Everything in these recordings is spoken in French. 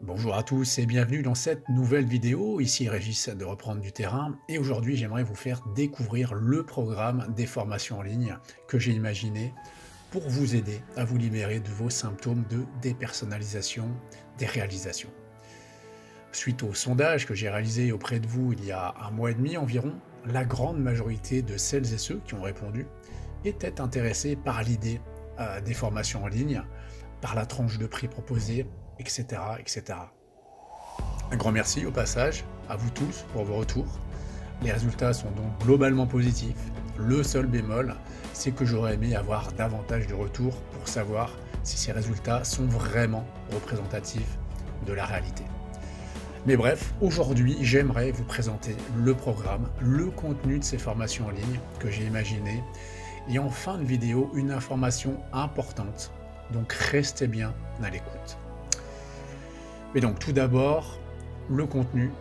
Bonjour à tous et bienvenue dans cette nouvelle vidéo. Ici Régis de Reprendre du Terrain et aujourd'hui j'aimerais vous faire découvrir le programme des formations en ligne que j'ai imaginé pour vous aider à vous libérer de vos symptômes de dépersonnalisation des réalisations. Suite au sondage que j'ai réalisé auprès de vous il y a un mois et demi environ, la grande majorité de celles et ceux qui ont répondu étaient intéressés par l'idée des formations en ligne, par la tranche de prix proposée, etc., etc. Un grand merci au passage à vous tous pour vos retours. Les résultats sont donc globalement positifs. Le seul bémol, c'est que j'aurais aimé avoir davantage de retours pour savoir si ces résultats sont vraiment représentatifs de la réalité. Mais bref, aujourd'hui, j'aimerais vous présenter le programme, le contenu de ces formations en ligne que j'ai imaginé et en fin de vidéo, une information importante. Donc restez bien à l'écoute. Mais donc tout d'abord, le contenu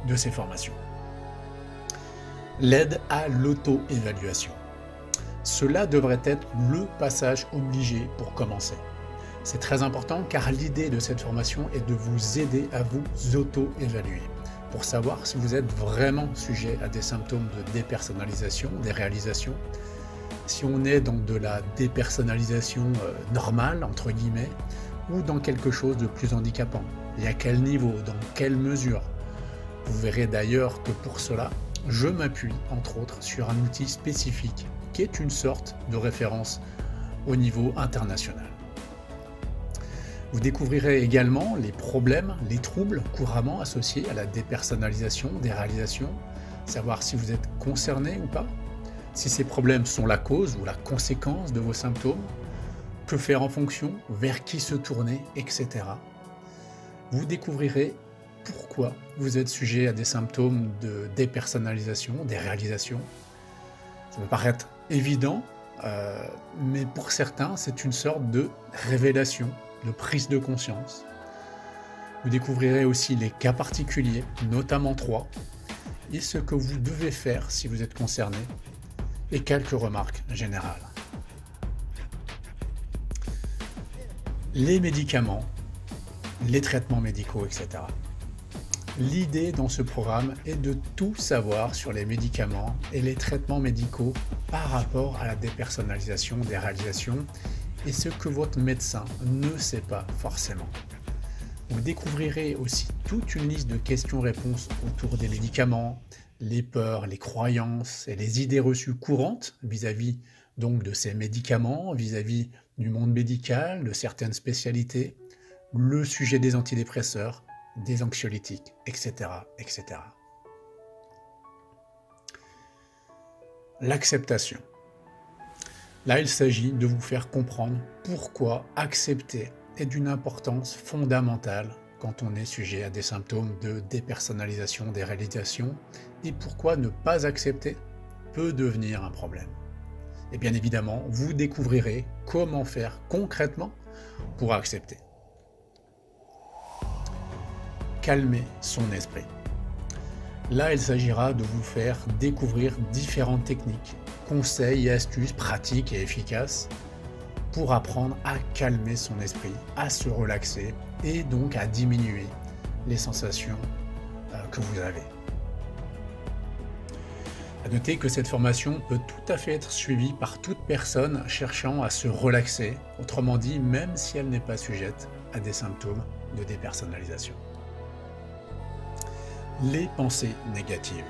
de ces formations. L'aide à l'auto-évaluation. Cela devrait être le passage obligé pour commencer. C'est très important car l'idée de cette formation est de vous aider à vous auto-évaluer pour savoir si vous êtes vraiment sujet à des symptômes de dépersonnalisation, des réalisations. Si on est dans de la dépersonnalisation normale, entre guillemets, ou dans quelque chose de plus handicapant. Et à quel niveau, dans quelle mesure. Vous verrez d'ailleurs que pour cela, je m'appuie entre autres sur un outil spécifique qui est une sorte de référence au niveau international. Vous découvrirez également les problèmes, les troubles couramment associés à la dépersonnalisation des réalisations, savoir si vous êtes concerné ou pas, si ces problèmes sont la cause ou la conséquence de vos symptômes, que faire en fonction, vers qui se tourner, etc. Vous découvrirez pourquoi vous êtes sujet à des symptômes de dépersonnalisation, des réalisations. Ça peut paraître évident, mais pour certains, c'est une sorte de révélation, de prise de conscience. Vous découvrirez aussi les cas particuliers, notamment 3, et ce que vous devez faire si vous êtes concerné, et quelques remarques générales. Les médicaments, les traitements médicaux, etc. L'idée dans ce programme est de tout savoir sur les médicaments et les traitements médicaux par rapport à la dépersonnalisation des réalisations et ce que votre médecin ne sait pas forcément. Vous découvrirez aussi toute une liste de questions-réponses autour des médicaments, les peurs, les croyances et les idées reçues courantes vis-à-vis donc de ces médicaments, vis-à-vis du monde médical, de certaines spécialités, le sujet des antidépresseurs, des anxiolytiques, etc., etc. L'acceptation. Là, il s'agit de vous faire comprendre pourquoi accepter est d'une importance fondamentale quand on est sujet à des symptômes de dépersonnalisation des réalisations et pourquoi ne pas accepter peut devenir un problème. Et bien évidemment, vous découvrirez comment faire concrètement pour accepter. Calmer son esprit. Là, il s'agira de vous faire découvrir différentes techniques, conseils et astuces pratiques et efficaces pour apprendre à calmer son esprit, à se relaxer et donc à diminuer les sensations que vous avez. À noter que cette formation peut tout à fait être suivie par toute personne cherchant à se relaxer, autrement dit, même si elle n'est pas sujette à des symptômes de dépersonnalisation. Les pensées négatives.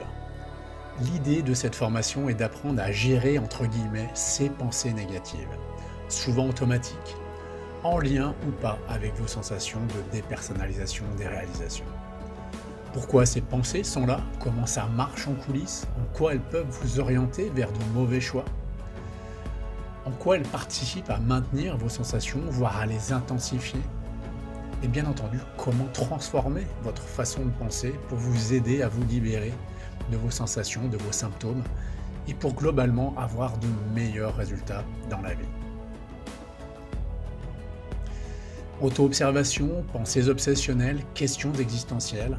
L'idée de cette formation est d'apprendre à gérer, entre guillemets, ces pensées négatives, souvent automatiques, en lien ou pas avec vos sensations de dépersonnalisation des réalisations. Pourquoi ces pensées sont là? Comment ça marche en coulisses? En quoi elles peuvent vous orienter vers de mauvais choix? En quoi elles participent à maintenir vos sensations, voire à les intensifier? Et bien entendu, comment transformer votre façon de penser pour vous aider à vous libérer de vos sensations, de vos symptômes, et pour globalement avoir de meilleurs résultats dans la vie. Auto-observation, pensées obsessionnelles, questions existentielles.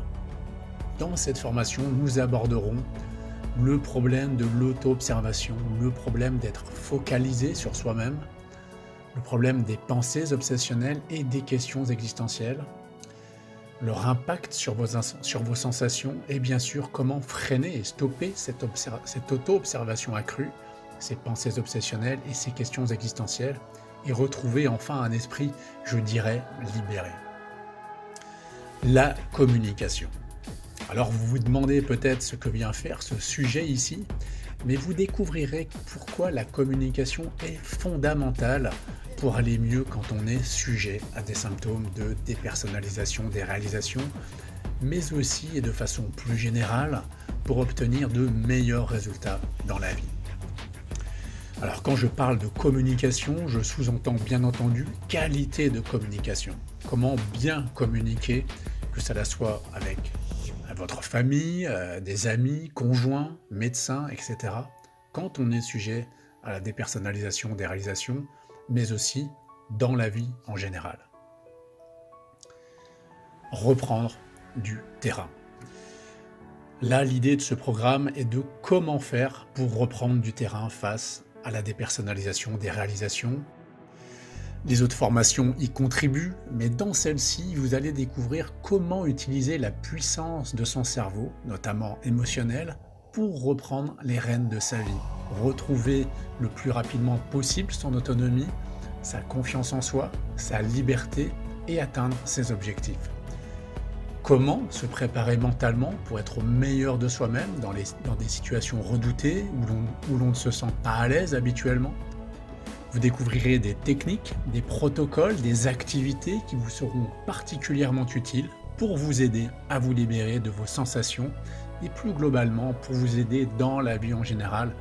Dans cette formation, nous aborderons le problème de l'auto-observation, le problème d'être focalisé sur soi-même, le problème des pensées obsessionnelles et des questions existentielles, leur impact sur vos sensations et bien sûr comment freiner et stopper cette auto-observation accrue, ces pensées obsessionnelles et ces questions existentielles et retrouver enfin un esprit, je dirais, libéré. La communication. Alors vous vous demandez peut-être ce que vient faire ce sujet ici, mais vous découvrirez pourquoi la communication est fondamentale pour aller mieux quand on est sujet à des symptômes de dépersonnalisation des réalisations, mais aussi et de façon plus générale pour obtenir de meilleurs résultats dans la vie. Alors quand je parle de communication, je sous-entends bien entendu qualité de communication. Comment bien communiquer, que cela soit avec votre famille, des amis, conjoints, médecins, etc. Quand on est sujet à la dépersonnalisation des réalisations, mais aussi dans la vie en général. Reprendre du terrain. Là, l'idée de ce programme est de comment faire pour reprendre du terrain face à la dépersonnalisation des réalisations. Les autres formations y contribuent, mais dans celle-ci, vous allez découvrir comment utiliser la puissance de son cerveau, notamment émotionnel, pour reprendre les rênes de sa vie, retrouver le plus rapidement possible son autonomie, sa confiance en soi, sa liberté et atteindre ses objectifs. Comment se préparer mentalement pour être au meilleur de soi-même dans des situations redoutées où l'on ne se sent pas à l'aise habituellement. Vous découvrirez des techniques, des protocoles, des activités qui vous seront particulièrement utiles pour vous aider à vous libérer de vos sensations et plus globalement pour vous aider dans la vie en général,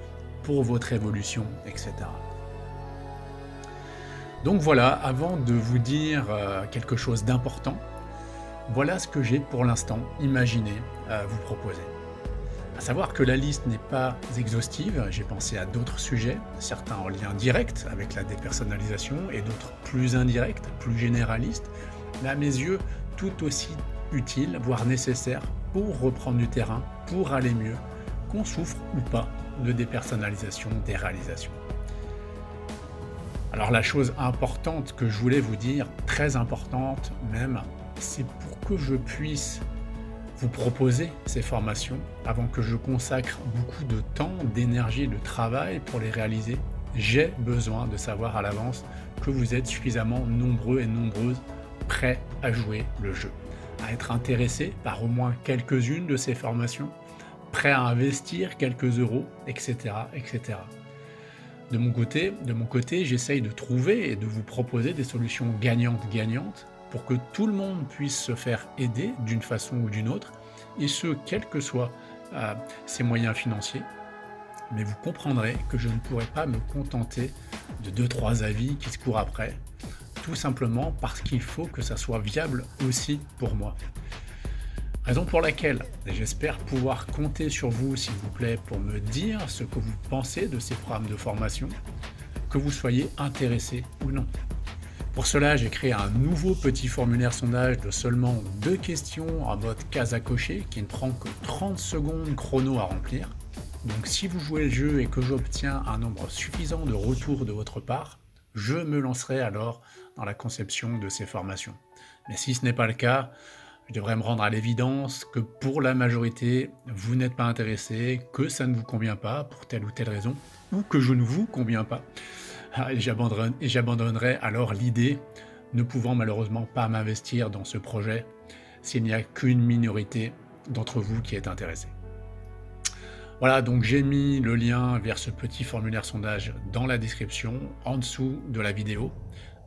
pour votre évolution, etc. Donc voilà, avant de vous dire quelque chose d'important, voilà ce que j'ai pour l'instant imaginé vous proposer. À savoir que la liste n'est pas exhaustive, j'ai pensé à d'autres sujets, certains en lien direct avec la dépersonnalisation et d'autres plus indirects, plus généralistes, mais à mes yeux tout aussi utiles, voire nécessaires pour reprendre du terrain, pour aller mieux, qu'on souffre ou pas de dépersonnalisation des réalisations. Alors la chose importante que je voulais vous dire, très importante même, c'est pour que je puisse vous proposer ces formations, avant que je consacre beaucoup de temps, d'énergie et de travail pour les réaliser, j'ai besoin de savoir à l'avance que vous êtes suffisamment nombreux et nombreuses prêts à jouer le jeu, à être intéressés par au moins quelques-unes de ces formations, prêts à investir quelques euros, etc., etc. De mon côté, j'essaye de trouver et de vous proposer des solutions gagnantes pour que tout le monde puisse se faire aider d'une façon ou d'une autre, et ce, quels que soient ses moyens financiers. Mais vous comprendrez que je ne pourrai pas me contenter de 2-3 avis qui se courent après, tout simplement parce qu'il faut que ça soit viable aussi pour moi. Raison pour laquelle j'espère pouvoir compter sur vous, s'il vous plaît, pour me dire ce que vous pensez de ces programmes de formation, que vous soyez intéressé ou non. Pour cela, j'ai créé un nouveau petit formulaire sondage de seulement 2 questions en mode case à cocher qui ne prend que 30 secondes chrono à remplir. Donc si vous jouez le jeu et que j'obtiens un nombre suffisant de retours de votre part, je me lancerai alors dans la conception de ces formations. Mais si ce n'est pas le cas, je devrais me rendre à l'évidence que pour la majorité, vous n'êtes pas intéressé, que ça ne vous convient pas pour telle ou telle raison, ou que je ne vous conviens pas. Et j'abandonnerai alors l'idée, ne pouvant malheureusement pas m'investir dans ce projet s'il n'y a qu'une minorité d'entre vous qui est intéressée. Voilà, donc j'ai mis le lien vers ce petit formulaire sondage dans la description, en dessous de la vidéo.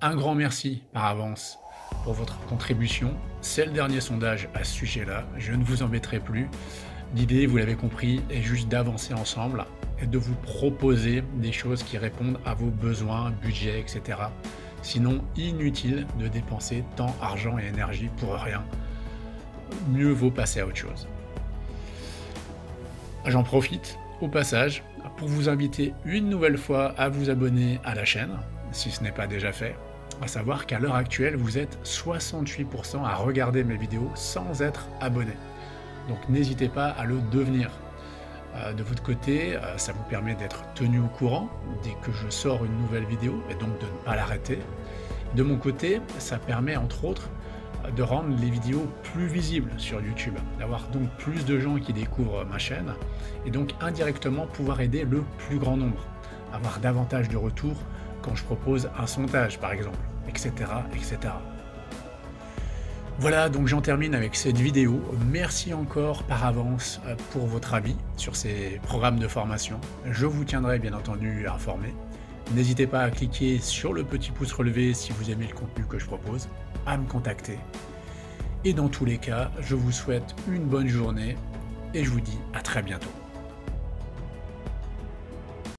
Un grand merci par avance pour votre contribution. C'est le dernier sondage à ce sujet-là, je ne vous embêterai plus. L'idée, vous l'avez compris, est juste d'avancer ensemble et de vous proposer des choses qui répondent à vos besoins, budget, etc. Sinon, inutile de dépenser temps, argent et énergie pour rien. Mieux vaut passer à autre chose. J'en profite, au passage, pour vous inviter une nouvelle fois à vous abonner à la chaîne, si ce n'est pas déjà fait. À savoir qu'à l'heure actuelle, vous êtes 68% à regarder mes vidéos sans être abonné. Donc n'hésitez pas à le devenir. De votre côté, ça vous permet d'être tenu au courant dès que je sors une nouvelle vidéo et donc de ne pas l'arrêter. De mon côté, ça permet entre autres de rendre les vidéos plus visibles sur YouTube, d'avoir donc plus de gens qui découvrent ma chaîne et donc indirectement pouvoir aider le plus grand nombre, avoir davantage de retours quand je propose un sondage par exemple, etc., etc. Voilà, donc j'en termine avec cette vidéo. Merci encore par avance pour votre avis sur ces programmes de formation. Je vous tiendrai bien entendu informé. N'hésitez pas à cliquer sur le petit pouce relevé si vous aimez le contenu que je propose, à me contacter. Et dans tous les cas, je vous souhaite une bonne journée et je vous dis à très bientôt.